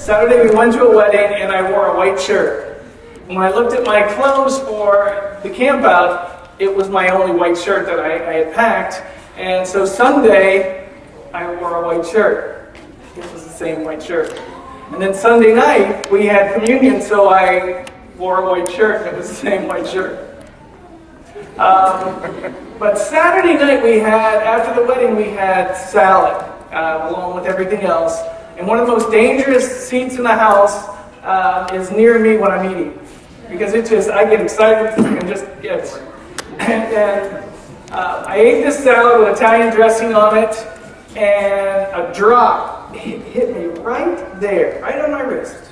Saturday we went to a wedding and I wore a white shirt. And when I looked at my clothes for the campout, it was my only white shirt that I had packed. And so Sunday, I wore a white shirt. It was the same white shirt. And then Sunday night, we had communion, so I wore a white shirt, and it was the same white shirt. But Saturday night after the wedding, we had salad, along with everything else. And one of the most dangerous seats in the house is near me when I'm eating. Because I get excited and just get. And I ate this salad with Italian dressing on it, and a drop hit me right there, right on my wrist.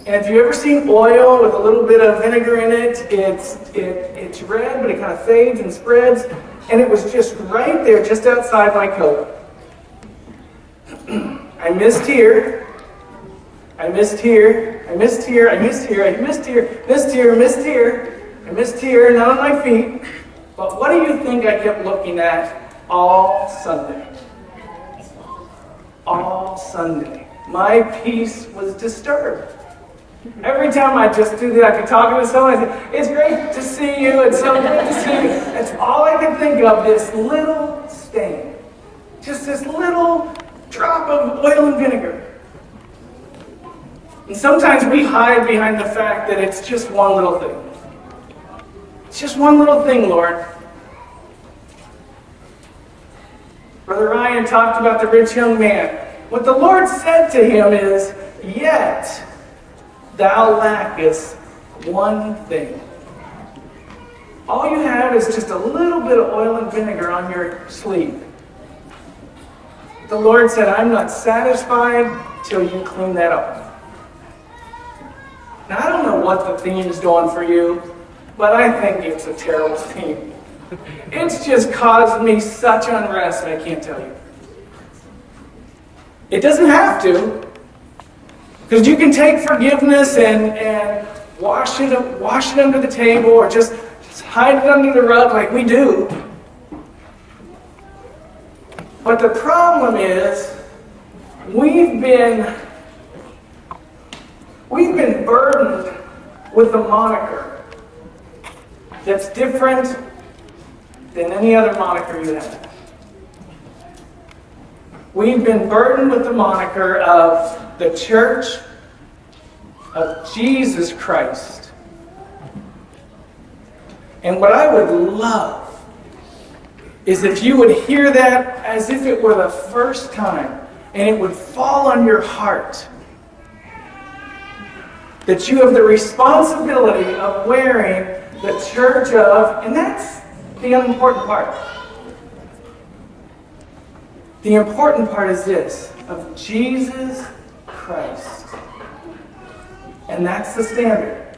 And if you've ever seen oil with a little bit of vinegar in it, it's red, but it kind of fades and spreads. And it was just right there, just outside my coat. I missed here. I missed here. I missed here. I missed here. I missed here. Missed here. Missed here. I missed here. Not on my feet. But what do you think I kept looking at all Sunday? All Sunday. My peace was disturbed. Every time I just do that, I could talk to someone, I say, it's great to see you, it's so good to see you. That's all I could think of, this little stain. Just this little drop of oil and vinegar. And sometimes we hide behind the fact that it's just one little thing. It's just one little thing, Lord. Brother Ryan talked about the rich young man. What the Lord said to him is, yet thou lackest one thing. All you have is just a little bit of oil and vinegar on your sleeve. The Lord said, I'm not satisfied till you clean that up. Now, I don't know what the theme is doing for you, but I think it's a terrible theme. It's just caused me such unrest, I can't tell you. It doesn't have to. Because you can take forgiveness and wash it under the table, or just hide it under the rug like we do. But the problem is, we've been burdened with a moniker that's different than any other moniker you have. We've been burdened with the moniker of the Church of Jesus Christ. And what I would love is if you would hear that as if it were the first time, and it would fall on your heart that you have the responsibility of wearing the Church of, and that's the unimportant part. The important part is this, of Jesus Christ. And that's the standard.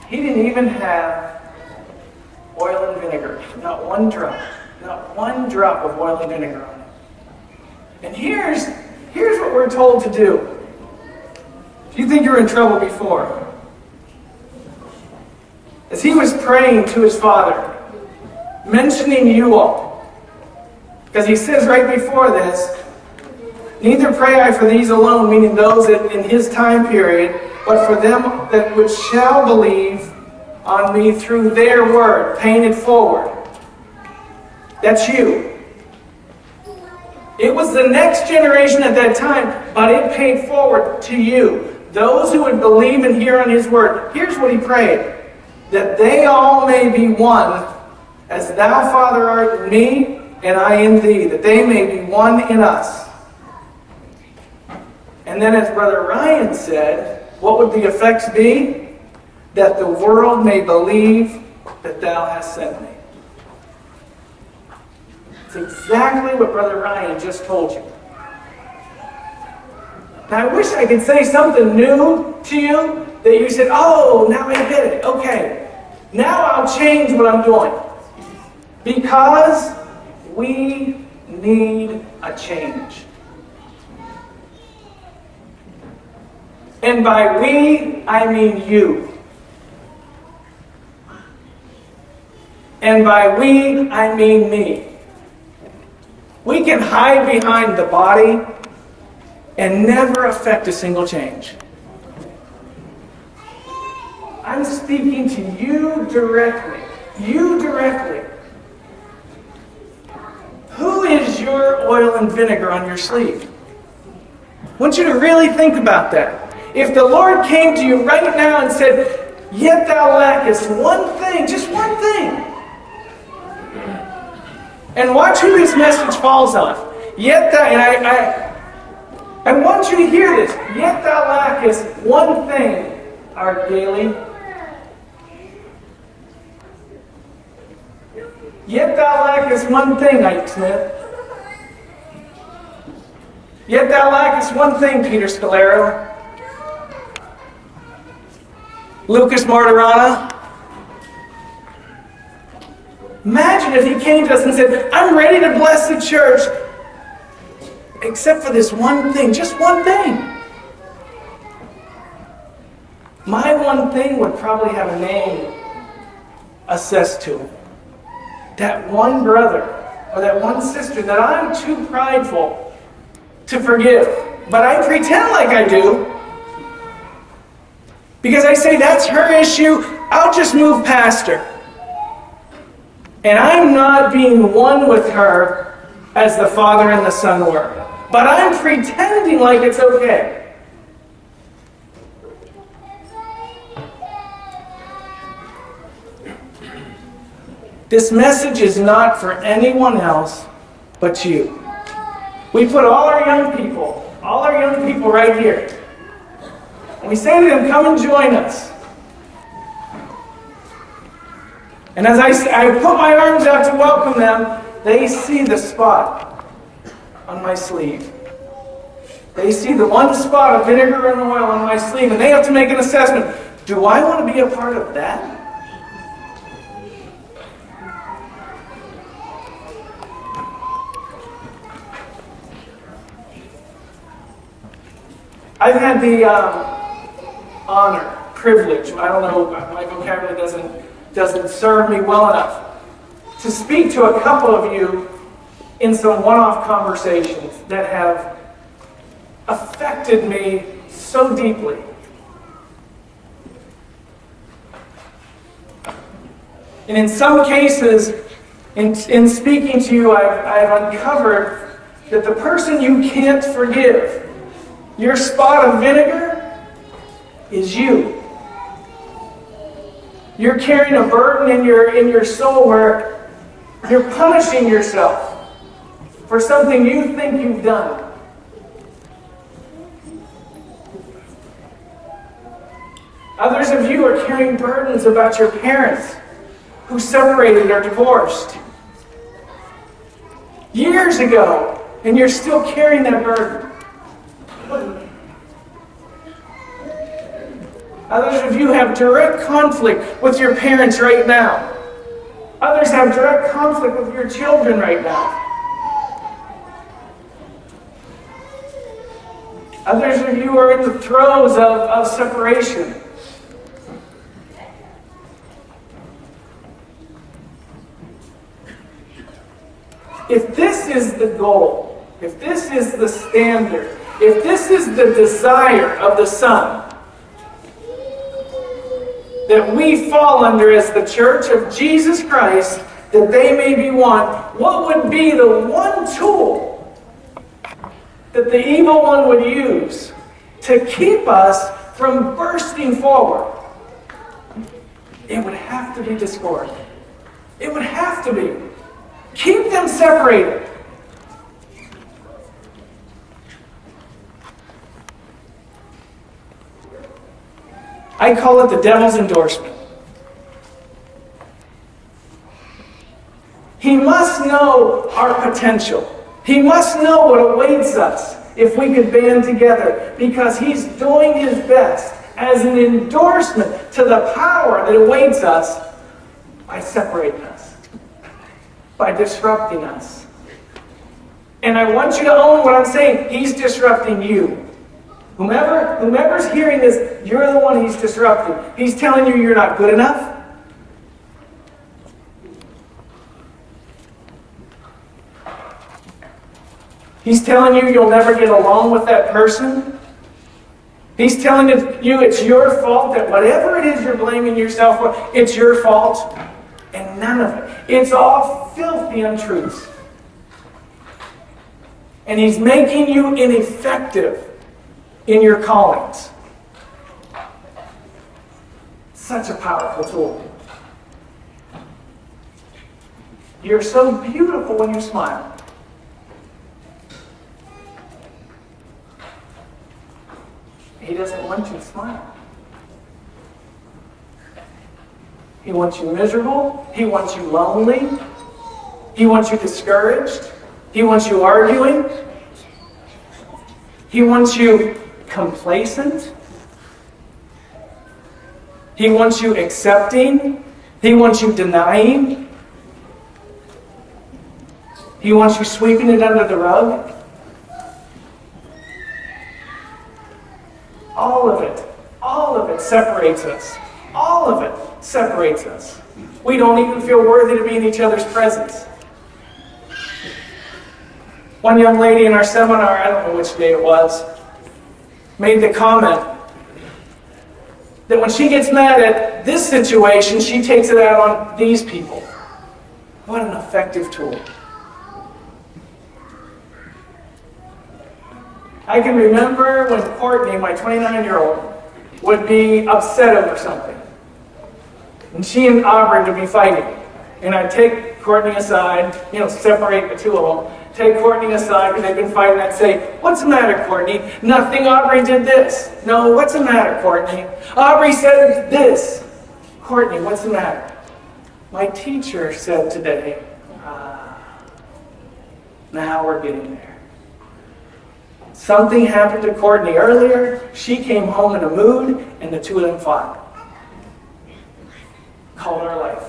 He didn't even have oil and vinegar. Not one drop. Not one drop of oil and vinegar on it. And here's what we're told to do. If you think you're in trouble before. As he was praying to his Father, mentioning you all. Because he says right before this, neither pray I for these alone, meaning those that in his time period, but for them that which shall believe on me through their word, paying it forward. That's you. It was the next generation at that time, but it paid forward to you. Those who would believe and hear on his word. Here's what he prayed. That they all may be one, as thou, Father, art in me, and I in thee, that they may be one in us. And then as Brother Ryan said, what would the effects be? That the world may believe that thou hast sent me. It's exactly what Brother Ryan just told you. Now I wish I could say something new to you, that you said, oh, now I get it. Okay, now I'll change what I'm doing. Because we need a change. And by we, I mean you. And by we, I mean me. We can hide behind the body and never affect a single change. I'm speaking to you directly. You directly. Who is your oil and vinegar on your sleeve? I want you to really think about that. If the Lord came to you right now and said, "Yet thou lackest one thing," just one thing. And watch who this message falls on. Yet thou, and I want you to hear this. Yet thou lackest one thing, Art Gailey. Yet thou lackest one thing, Ike Smith. Yet thou lackest one thing, Peter Scalero. Lucas Martirana. Imagine if he came to us and said, "I'm ready to bless the church, except for this one thing, just one thing." My one thing would probably have a name assessed to it. That one brother or that one sister that I'm too prideful to forgive. But I pretend like I do. Because I say that's her issue, I'll just move past her. And I'm not being one with her as the Father and the Son were. But I'm pretending like it's okay. This message is not for anyone else but you. We put all our young people right here. And we say to them, "Come and join us." And as I put my arms out to welcome them, they see the spot on my sleeve. They see the one spot of vinegar and oil on my sleeve, and they have to make an assessment. Do I want to be a part of that? I've had the honor, privilege, I don't know, my vocabulary doesn't serve me well enough, to speak to a couple of you in some one-off conversations that have affected me so deeply. And in some cases, in speaking to you, I've uncovered that the person you can't forgive, your spot of vinegar, is you. You're carrying a burden in your soul where you're punishing yourself for something you think you've done. Others of you are carrying burdens about your parents who separated or divorced years ago, and you're still carrying that burden. Others of you have direct conflict with your parents right now. Others have direct conflict with your children right now. Others of you are in the throes of separation. If this is the goal, if this is the standard, if this is the desire of the Son, that we fall under as the church of Jesus Christ, that they may be one, what would be the one tool that the evil one would use to keep us from bursting forward? It would have to be discord. It would have to be. Keep them separated. I call it the devil's endorsement. He must know our potential. He must know what awaits us if we could band together, because he's doing his best as an endorsement to the power that awaits us by separating us, by disrupting us. And I want you to own what I'm saying. He's disrupting you. Whomever's hearing this, you're the one he's disrupting. He's telling you you're not good enough. He's telling you you'll never get along with that person. He's telling you it's your fault, that whatever it is you're blaming yourself for, it's your fault. And none of it. It's all filthy untruths. And he's making you ineffective in your callings. Such a powerful tool. You're so beautiful when you smile. He doesn't want you to smile. He wants you miserable. He wants you lonely. He wants you discouraged. He wants you arguing. He wants you complacent. He wants you accepting. He wants you denying. He wants you sweeping it under the rug. All of it separates us. All of it separates us. We don't even feel worthy to be in each other's presence. One young lady in our seminar, I don't know which day it was, made the comment that when she gets mad at this situation, she takes it out on these people. What an effective tool. I can remember when Courtney, my 29-year-old, would be upset over something. And she and Aubrey would be fighting. And I'd take Courtney aside, separate the two of them. Take Courtney aside because they've been fighting. I'd say, "What's the matter, Courtney?" "Nothing, Aubrey did this." "No, what's the matter, Courtney?" "Aubrey said this." "Courtney, what's the matter?" "My teacher said today." Now we're getting there. Something happened to Courtney earlier. She came home in a mood, and the two of them fought. Called our life.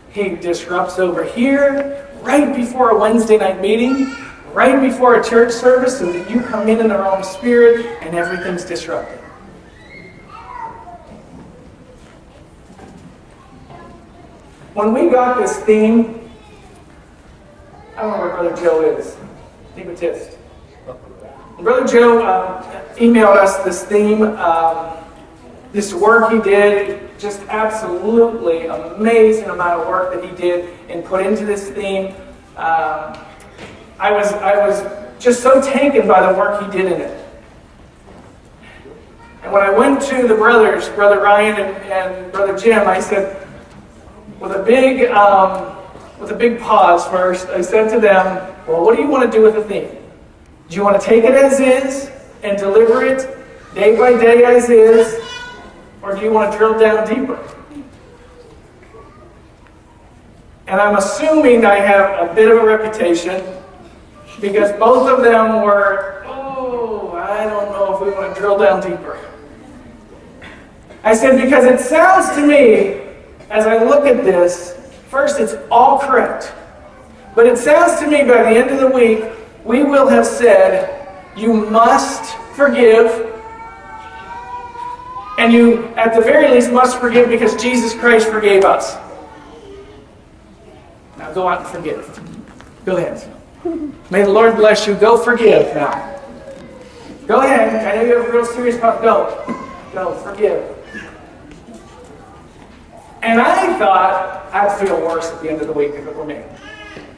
He disrupts over here, right before a Wednesday night meeting, right before a church service, so that you come in the wrong spirit, and everything's disrupted. When we got this theme, I don't know where Brother Joe is. Egotist. Brother Joe emailed us this theme, this work he did, just absolutely amazing amount of work that he did and put into this theme. I was just so taken by the work he did in it. And when I went to the brothers, Brother Ryan and Brother Jim, I said, with a big pause first, I said to them, "Well, what do you want to do with the theme? Do you want to take it as is and deliver it day by day as is, or do you want to drill down deeper?" And I'm assuming I have a bit of a reputation because both of them were, I don't know if we want to drill down deeper. I said, because it sounds to me, as I look at this, first it's all correct. But it sounds to me by the end of the week, we will have said, you must forgive. And you, at the very least, must forgive because Jesus Christ forgave us. Now go out and forgive. Go ahead. May the Lord bless you. Go forgive now. Go ahead. I know you have a real serious problem. Go. Forgive. And I thought I'd feel worse at the end of the week if it were me.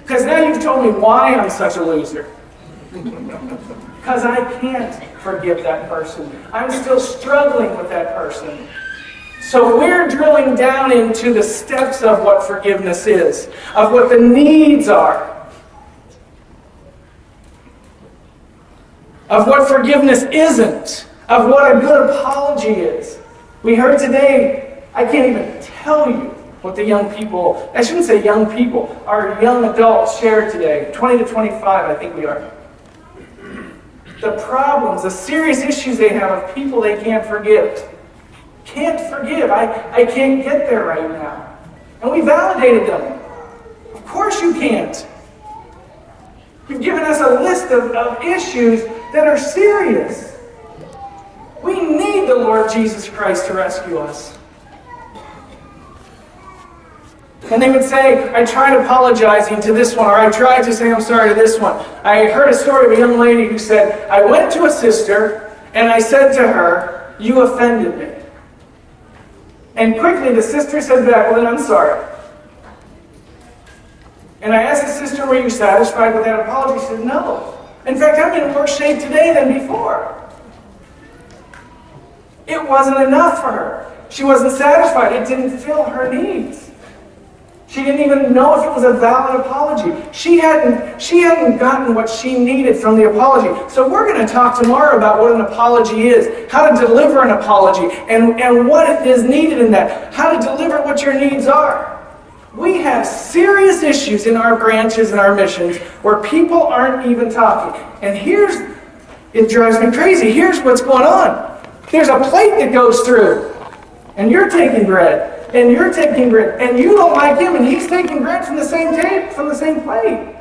Because now you've told me why I'm such a loser. Because I can't forgive that person. I'm still struggling with that person. So we're drilling down into the steps of what forgiveness is, of what the needs are, of what forgiveness isn't, of what a good apology is. We heard today, I can't even tell you what the young people, I shouldn't say young people, our young adults shared today, 20 to 25 I think we are. The problems, the serious issues they have of people they can't forgive. Can't forgive. I can't get there right now. And we validated them. Of course you can't. You've given us a list of issues that are serious. We need the Lord Jesus Christ to rescue us. And they would say, I tried apologizing to this one, or I tried to say I'm sorry to this one. I heard a story of a young lady who said, I went to a sister and I said to her, you offended me. And quickly the sister said back, well then I'm sorry. And I asked the sister, were you satisfied with that apology? She said, no. In fact, I'm in worse shape today than before. It wasn't enough for her. She wasn't satisfied. It didn't fill her needs. She didn't even know if it was a valid apology. She hadn't gotten what she needed from the apology. So we're going to talk tomorrow about what an apology is, how to deliver an apology, and what is needed in that, how to deliver what your needs are. We have serious issues in our branches and our missions where people aren't even talking. And it drives me crazy. Here's what's going on. There's a plate that goes through, and you're taking bread, and you're taking bread, and you don't like him, and he's taking bread from the same plate.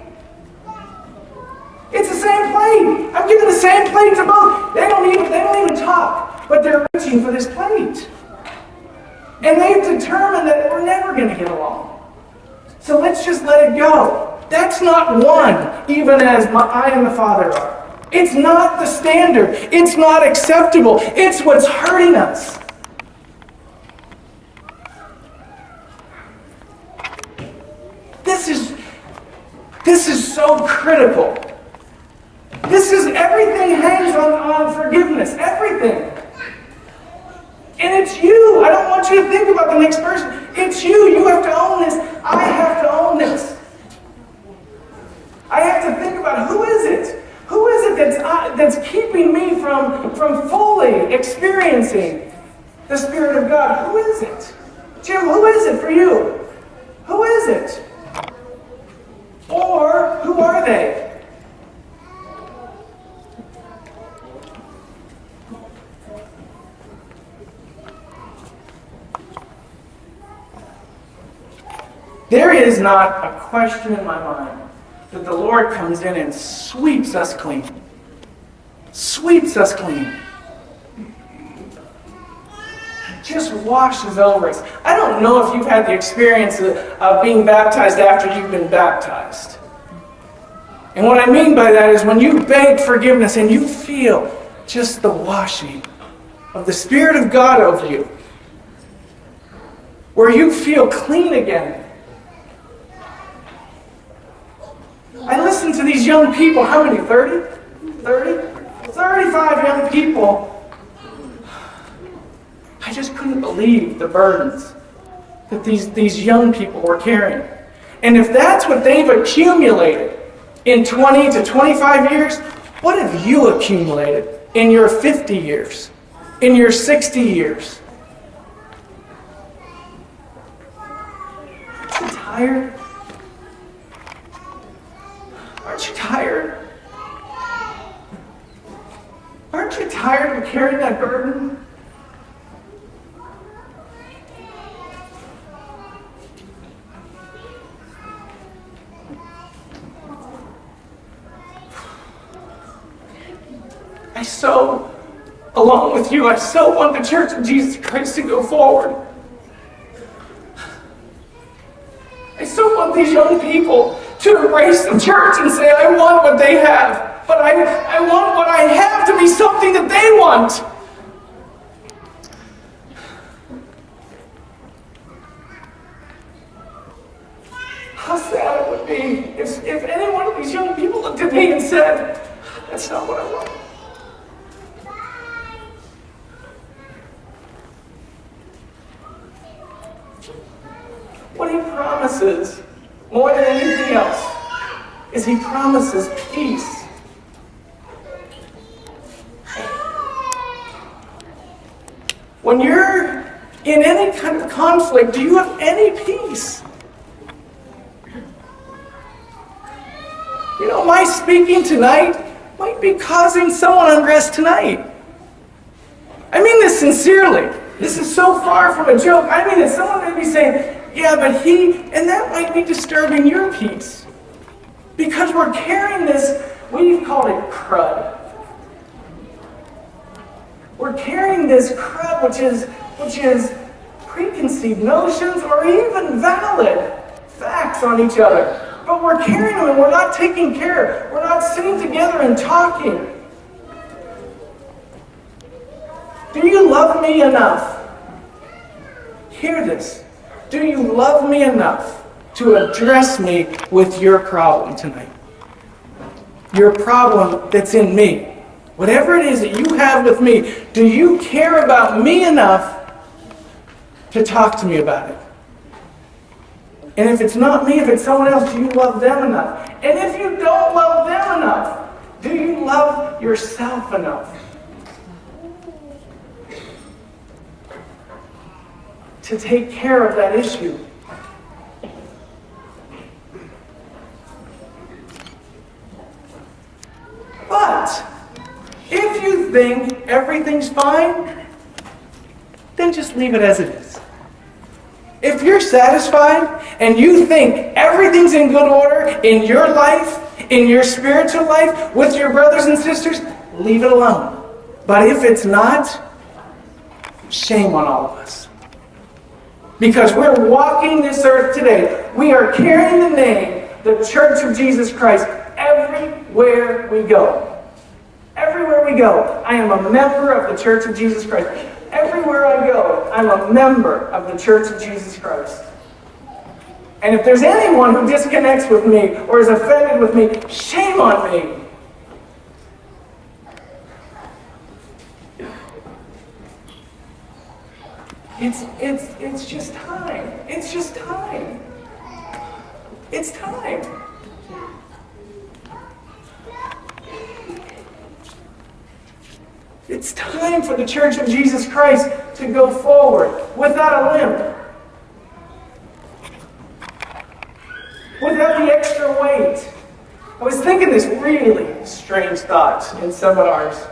It's the same plate. I'm giving the same plate to both. They don't even talk, but they're reaching for this plate. And they've determined that we're never going to get along. So let's just let it go. That's not one, even as I and the Father are. It's not the standard. It's not acceptable. It's what's hurting us. This is so critical. Everything hangs on forgiveness. Everything. And it's you. I don't want you to think about the next person. It's you. You have to own this. I have to own this. I have to think about who is it? Who is it that's keeping me from fully experiencing the Spirit of God? Who is it? Jim, who is it for you? Who is it? Or who are they? There is not a question in my mind that the Lord comes in and sweeps us clean. Sweeps us clean. Just washes over us. I don't know if you've had the experience of being baptized after you've been baptized. And what I mean by that is when you beg forgiveness and you feel just the washing of the Spirit of God over you, where you feel clean again. I listen to these young people, how many, 30? 35 young people. I just couldn't believe the burdens that these young people were carrying. And if that's what they've accumulated in 20 to 25 years, what have you accumulated in your 50 years, in your 60 years? Aren't you tired? Aren't you tired? Aren't you tired of carrying that burden? Along with you, I so want the Church of Jesus Christ to go forward. I so want these young people to embrace the church and say, I want what they have, but I want what I have to be something that they want. How sad it would be if any one of these young people looked at me and said, that's not what I want. What he promises, more than anything else, is he promises peace. When you're in any kind of conflict, do you have any peace? You know, my speaking tonight might be causing someone unrest tonight. I mean this sincerely. This is so far from a joke. I mean it. Someone may be saying, yeah, but and that might be disturbing your peace. Because we're carrying this, we've called it crud. We're carrying this crud, which is preconceived notions or even valid facts on each other. But we're carrying them and we're not taking care. We're not sitting together and talking. Do you love me enough? Hear this. Do you love me enough to address me with your problem tonight? Your problem that's in me. Whatever it is that you have with me, do you care about me enough to talk to me about it? And if it's not me, if it's someone else, do you love them enough? And if you don't love them enough, do you love yourself enough to take care of that issue? But if you think everything's fine, then just leave it as it is. If you're satisfied and you think everything's in good order in your life, in your spiritual life, with your brothers and sisters, leave it alone. But if it's not, shame on all of us. Because we're walking this earth today. We are carrying the name, the Church of Jesus Christ, everywhere we go. Everywhere we go, I am a member of the Church of Jesus Christ. Everywhere I go, I'm a member of the Church of Jesus Christ. And if there's anyone who disconnects with me or is offended with me, shame on me. It's just time. It's just time. It's time. It's time for the Church of Jesus Christ to go forward without a limp. Without the extra weight. I was thinking this really strange thoughts in seminars.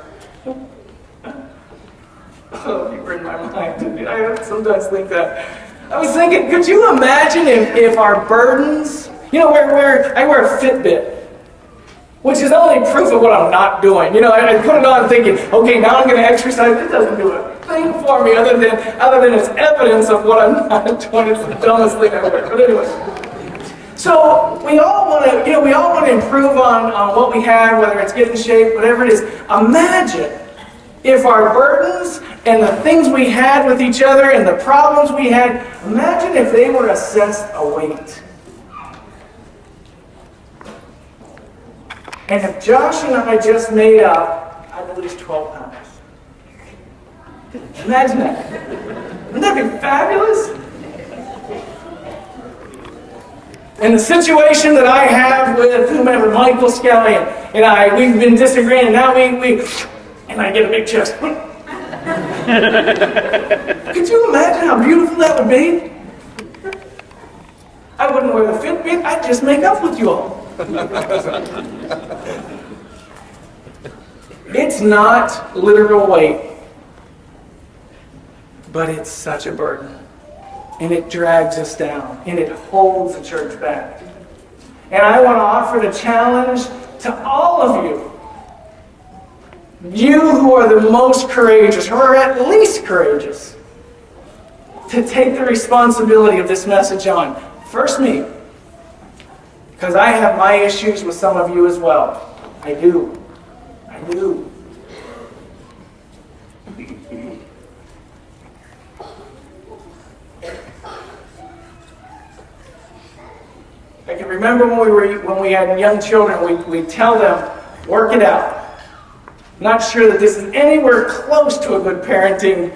Oh, you were in my mind. I sometimes think that. I was thinking, could you imagine if our burdens, I wear a Fitbit, which is only proof of what I'm not doing. I put it on thinking, okay, now I'm going to exercise. It doesn't do a thing for me other than it's evidence of what I'm not doing. It's the dumbest thing ever. But anyway, so we all want to improve on what we have, whether it's get in shape, whatever it is. Imagine if our burdens and the things we had with each other and the problems we had, imagine if they were assessed a weight. And if Josh and I just made up, I'd lose 12 pounds. Imagine that. Wouldn't that be fabulous? And the situation that I have with whomever, Michael Skelly and I, we've been disagreeing, and now and I get a big chest. Could you imagine how beautiful that would be? I wouldn't wear the Fitbit, I'd just make up with you all. It's not literal weight, but it's such a burden. And it drags us down, and it holds the church back. And I want to offer the challenge to all of you. You who are the most courageous, who are at least courageous, to take the responsibility of this message on. First me. Because I have my issues with some of you as well. I do. I can remember when we had young children, we tell them, work it out. Not sure that this is anywhere close to a good parenting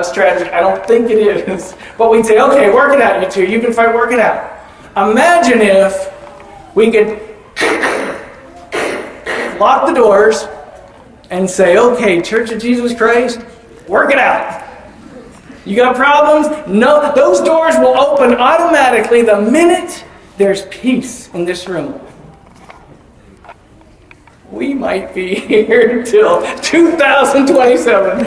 strategy. I don't think it is. But we'd say, okay, work it out, you two. You can fight, work it out. Imagine if we could lock the doors and say, okay, Church of Jesus Christ, work it out. You got problems? No, those doors will open automatically the minute there's peace in this room. We might be here till 2027.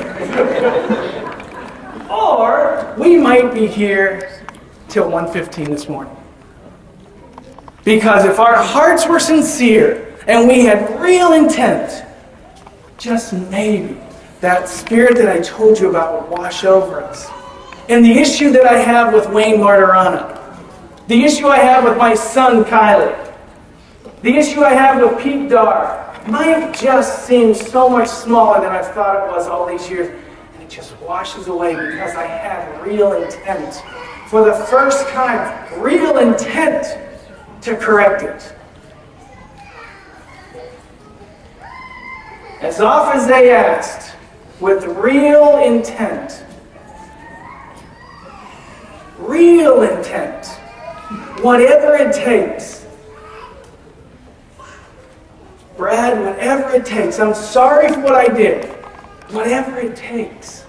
Or we might be here till 1:15 this morning. Because if our hearts were sincere and we had real intent, just maybe that spirit that I told you about would wash over us. And the issue that I have with Wayne Martirana, The issue I have with my son, Kylie. The issue I have with Pete Dar might just seem so much smaller than I've thought it was all these years. And it just washes away because I have real intent. For the first time, real intent to correct it. As oft as they asked, with real intent. Real intent. Whatever it takes. Brad, whatever it takes. I'm sorry for what I did. Whatever it takes.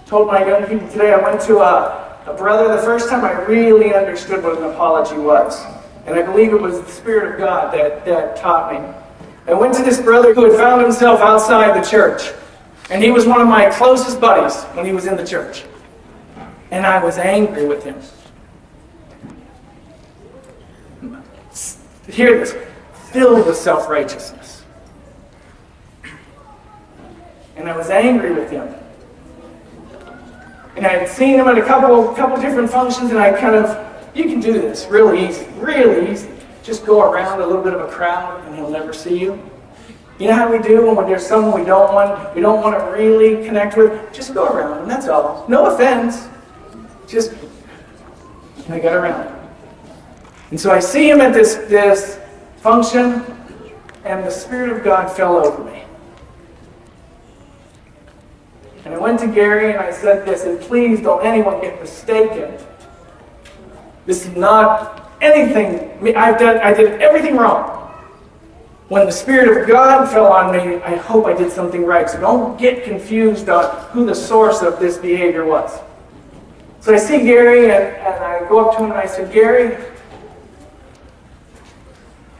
Told my young people today, I went to a brother the first time I really understood what an apology was. And I believe it was the Spirit of God that taught me. I went to this brother who had found himself outside the church. And he was one of my closest buddies when he was in the church. And I was angry with him. Hear this. Filled with self-righteousness. And I was angry with him. And I had seen him at a couple different functions, and I kind of, you can do this really easy. Just go around a little bit of a crowd, and he'll never see you. You know how we do when there's someone we don't want to really connect with? Just go around, and that's all. No offense. Just, I got around. And so I see him at this function, and the Spirit of God fell over me. And I went to Gary and I said this, and please don't anyone get mistaken. This is not anything, I did everything wrong. When the Spirit of God fell on me, I hope I did something right. So don't get confused on who the source of this behavior was. So I see Gary and I go up to him and I said, Gary,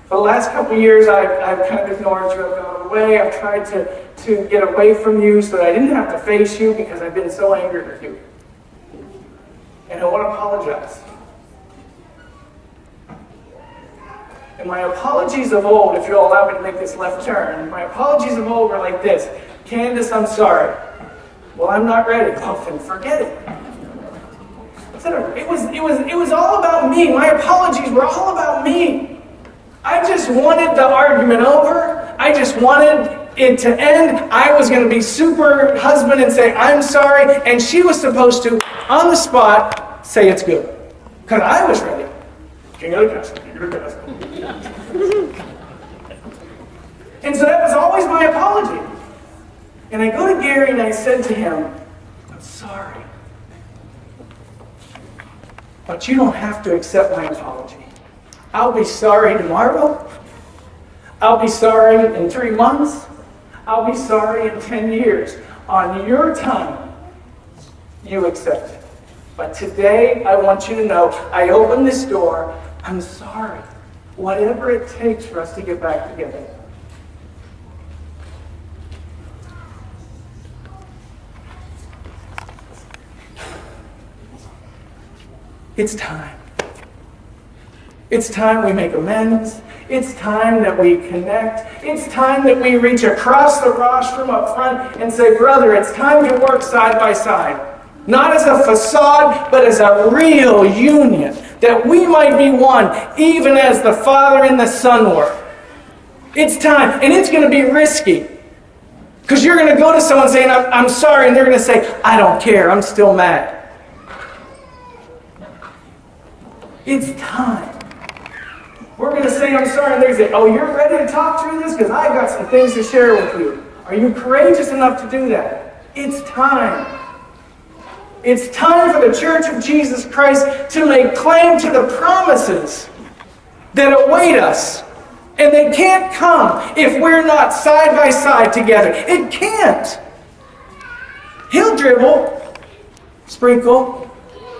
for the last couple of years I've kind of ignored you, I've gone away, I've tried to get away from you so that I didn't have to face you because I've been so angry with you. And I want to apologize. And my apologies of old, if you'll allow me to make this left turn, my apologies of old were like this. Candace, I'm sorry. Well, I'm not ready. Oh, then forget it. It was all about me. My apologies were all about me. I just wanted the argument over. I just wanted it to end. I was going to be super husband and say, I'm sorry. And she was supposed to, on the spot, say it's good. Because I was ready. King of the castle, king of the castle. And so that was always my apology. And I go to Gary and I said to him, I'm sorry. But you don't have to accept my apology. I'll be sorry tomorrow. I'll be sorry in 3 months. I'll be sorry in 10 years. On your time, you accept it. But today, I want you to know, I open this door. I'm sorry. Whatever it takes for us to get back together. It's time. It's time we make amends. It's time that we connect. It's time that we reach across the rostrum up front and say, brother, it's time to work side by side. Not as a facade, but as a real union. That we might be one, even as the Father and the Son were. It's time, and it's going to be risky. Because you're going to go to someone saying, I'm sorry, and they're going to say, I don't care, I'm still mad. It's time. We're going to say, I'm sorry, and they're going to say, oh, you're ready to talk through this? Because I've got some things to share with you. Are you courageous enough to do that? It's time. It's time for the Church of Jesus Christ to make claim to the promises that await us. And they can't come if we're not side by side together. It can't. He'll dribble, sprinkle,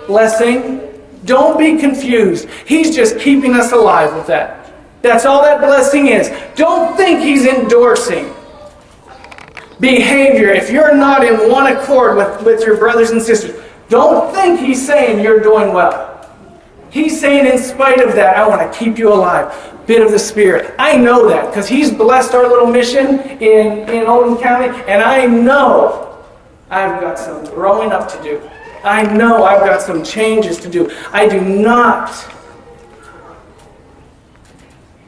blessing. Don't be confused. He's just keeping us alive with that. That's all that blessing is. Don't think He's endorsing behavior if you're not in one accord with your brothers and sisters. Don't think He's saying you're doing well. He's saying in spite of that, I want to keep you alive. Bit of the Spirit. I know that because He's blessed our little mission in Oldham County, and I know I've got some growing up to do. I know I've got some changes to do. I do not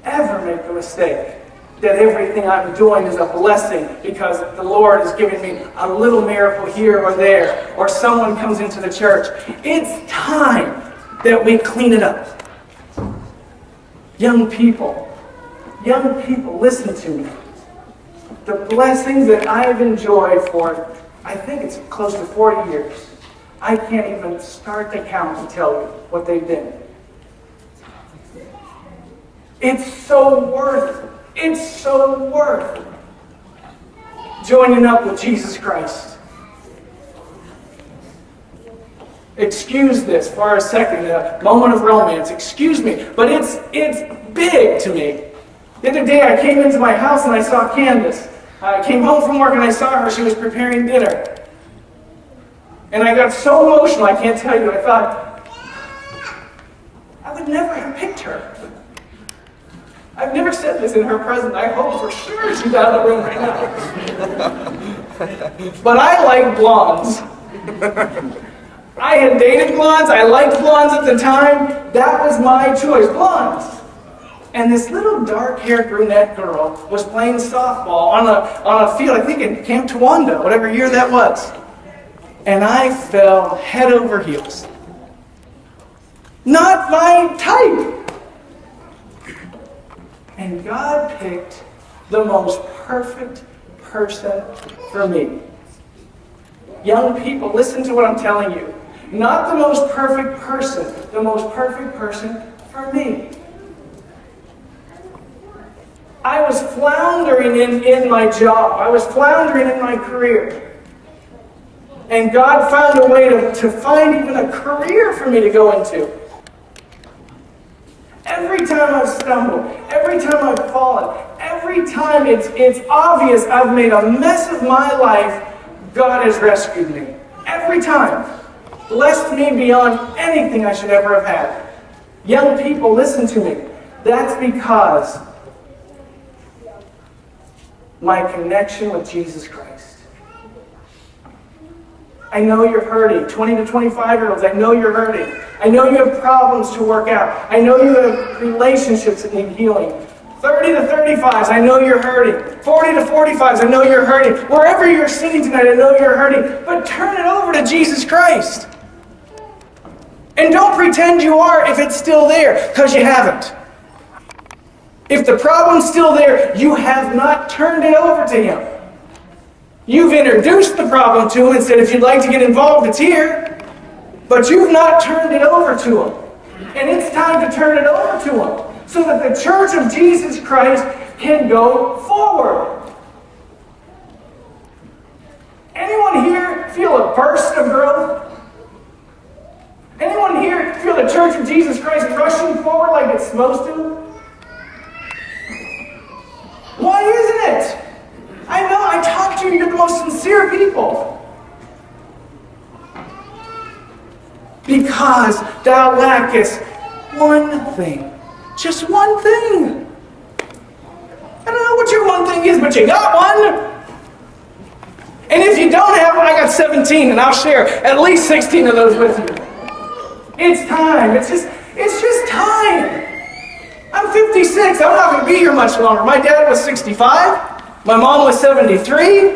ever make the mistake that everything I'm doing is a blessing because the Lord is giving me a little miracle here or there, or someone comes into the church. It's time that we clean it up. Young people, listen to me. The blessings that I've enjoyed for, I think it's close to 40 years. I can't even start to count to tell you what they've been. It's so worth joining up with Jesus Christ. Excuse this for a second, a moment of romance. Excuse me, but it's big to me. The other day I came into my house and I saw Candace. I came home from work and I saw her. She was preparing dinner. And I got so emotional, I can't tell you. I thought, I would never have picked her. I've never said this in her presence. I hope for sure she's out of the room right now. But I like blondes. I had dated blondes. I liked blondes at the time. That was my choice, blondes. And this little dark-haired brunette girl was playing softball on a field, I think in Camp Towanda, whatever year that was. And I fell head over heels. Not my type. And God picked the most perfect person for me. Young people, listen to what I'm telling you. Not the most perfect person, the most perfect person for me. I was floundering in my job. I was floundering in my career. And God found a way to find even a career for me to go into. Every time I've stumbled, every time I've fallen, every time it's obvious I've made a mess of my life, God has rescued me. Every time. Blessed me beyond anything I should ever have had. Young people, listen to me. That's because my connection with Jesus Christ. I know you're hurting. 20 to 25-year-olds, I know you're hurting. I know you have problems to work out. I know you have relationships that need healing. 30 to 35s, I know you're hurting. 40 to 45s, I know you're hurting. Wherever you're sitting tonight, I know you're hurting. But turn it over to Jesus Christ. And don't pretend you are if it's still there, because you haven't. If the problem's still there, you have not turned it over to Him. You've introduced the problem to Him and said, if you'd like to get involved, it's here. But you've not turned it over to Him. And it's time to turn it over to Him so that the church of Jesus Christ can go forward. Anyone here feel a burst of growth? Anyone here feel the church of Jesus Christ rushing forward like it's supposed to? Why isn't it? I know, I talk to you, you're the most sincere people. Because thou lackest one thing. Just one thing. I don't know what your one thing is, but you got one. And if you don't have one, I got 17, and I'll share at least 16 of those with you. It's time. It's just time. I'm 56. I'm not going to be here much longer. My dad was 65. My mom was 73.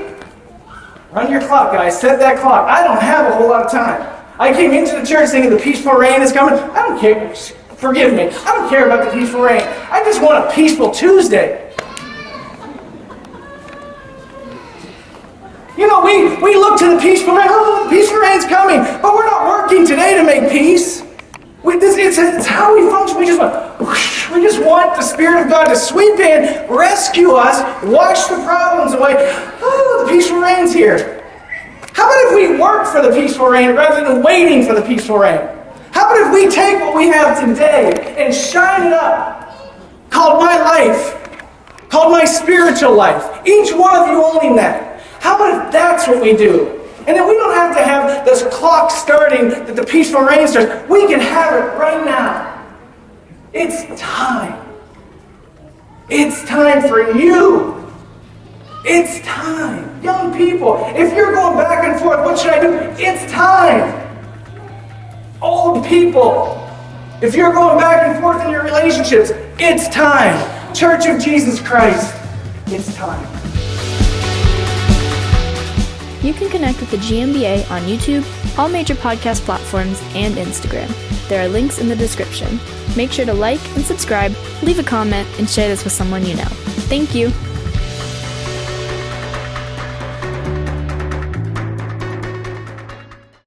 Run your clock, guys. Set that clock. I don't have a whole lot of time. I came into the church thinking the peaceful rain is coming. I don't care. Forgive me. I don't care about the peaceful rain. I just want a peaceful Tuesday. You know, we look to the peaceful rain. Oh, the peaceful rain's coming. But we're not working today to make peace. It's how we function. We just want the Spirit of God to sweep in, rescue us, wash the problems away. Oh, the peaceful rain's here. How about if we work for the peaceful rain rather than waiting for the peaceful rain? How about if we take what we have today and shine it up? Called my life. Called my spiritual life. Each one of you owning that. How about if that's what we do? And then we don't have to have this clock starting that the peaceful rain starts. We can have it right now. It's time. It's time for you. It's time. Young people, if you're going back and forth, what should I do? It's time. Old people, if you're going back and forth in your relationships, it's time. Church of Jesus Christ, it's time. You can connect with the GMBA on YouTube, all major podcast platforms, and Instagram. There are links in the description. Make sure to like and subscribe, leave a comment, and share this with someone you know. Thank you.